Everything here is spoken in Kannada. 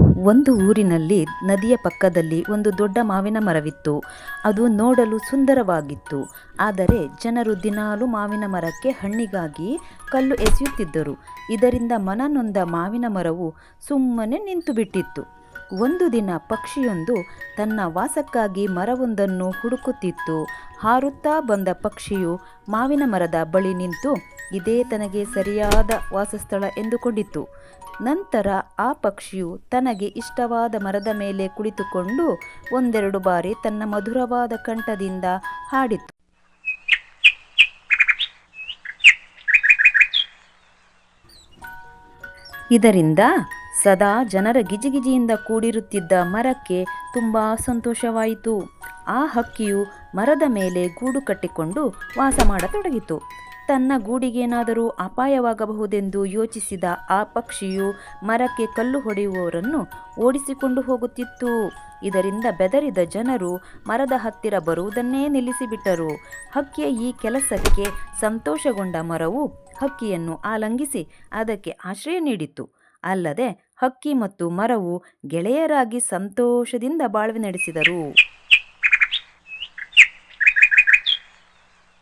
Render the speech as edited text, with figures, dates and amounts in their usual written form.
ಒಂದು ಊರಿನಲ್ಲಿ ನದಿಯ ಪಕ್ಕದಲ್ಲಿ ಒಂದು ದೊಡ್ಡ ಮಾವಿನ ಮರವಿತ್ತು. ಅದು ನೋಡಲು ಸುಂದರವಾಗಿತ್ತು. ಆದರೆ ಜನರು ದಿನಾಲೂ ಮಾವಿನ ಮರಕ್ಕೆ ಹಣ್ಣಿಗಾಗಿ ಕಲ್ಲು ಎಸೆಯುತ್ತಿದ್ದರು. ಇದರಿಂದ ಮನನೊಂದ ಮಾವಿನ ಮರವು ಸುಮ್ಮನೆ ನಿಂತುಬಿಟ್ಟಿತ್ತು. ಒಂದು ದಿನ ಪಕ್ಷಿಯೊಂದು ತನ್ನ ವಾಸಕ್ಕಾಗಿ ಮರವೊಂದನ್ನು ಹುಡುಕುತ್ತಿತ್ತು. ಹಾರುತ್ತಾ ಬಂದ ಪಕ್ಷಿಯು ಮಾವಿನ ಮರದ ಬಳಿ ನಿಂತು ಇದೇ ತನಗೆ ಸರಿಯಾದ ವಾಸಸ್ಥಳ ಎಂದುಕೊಂಡಿತು. ನಂತರ ಆ ಪಕ್ಷಿಯು ತನಗೆ ಇಷ್ಟವಾದ ಮರದ ಮೇಲೆ ಕುಳಿತುಕೊಂಡು ಒಂದೆರಡು ಬಾರಿ ತನ್ನ ಮಧುರವಾದ ಕಂಠದಿಂದ ಹಾಡಿತು. ಇದರಿಂದ ಸದಾ ಜನರ ಗಿಜಿಗಿಜಿಯಿಂದ ಕೂಡಿರುತ್ತಿದ್ದ ಮರಕ್ಕೆ ತುಂಬ ಸಂತೋಷವಾಯಿತು. ಆ ಹಕ್ಕಿಯು ಮರದ ಮೇಲೆ ಗೂಡು ಕಟ್ಟಿಕೊಂಡು ವಾಸ ಮಾಡತೊಡಗಿತು. ತನ್ನ ಗೂಡಿಗೇನಾದರೂ ಅಪಾಯವಾಗಬಹುದೆಂದು ಯೋಚಿಸಿದ ಆ ಪಕ್ಷಿಯು ಮರಕ್ಕೆ ಕಲ್ಲು ಹೊಡೆಯುವವರನ್ನು ಓಡಿಸಿಕೊಂಡು ಹೋಗುತ್ತಿತ್ತು. ಇದರಿಂದ ಬೆದರಿದ ಜನರು ಮರದ ಹತ್ತಿರ ಬರುವುದನ್ನೇ ನಿಲ್ಲಿಸಿಬಿಟ್ಟರು. ಹಕ್ಕಿಯ ಈ ಕೆಲಸಕ್ಕೆ ಸಂತೋಷಗೊಂಡ ಮರವು ಹಕ್ಕಿಯನ್ನು ಆಲಂಗಿಸಿ ಅದಕ್ಕೆ ಆಶ್ರಯ ನೀಡಿತು. ಅಲ್ಲದೆ ಹಕ್ಕಿ ಮತ್ತು ಮರವು ಗೆಳೆಯರಾಗಿ ಸಂತೋಷದಿಂದ ಬಾಳ್ವೆ ನಡೆಸಿದರು.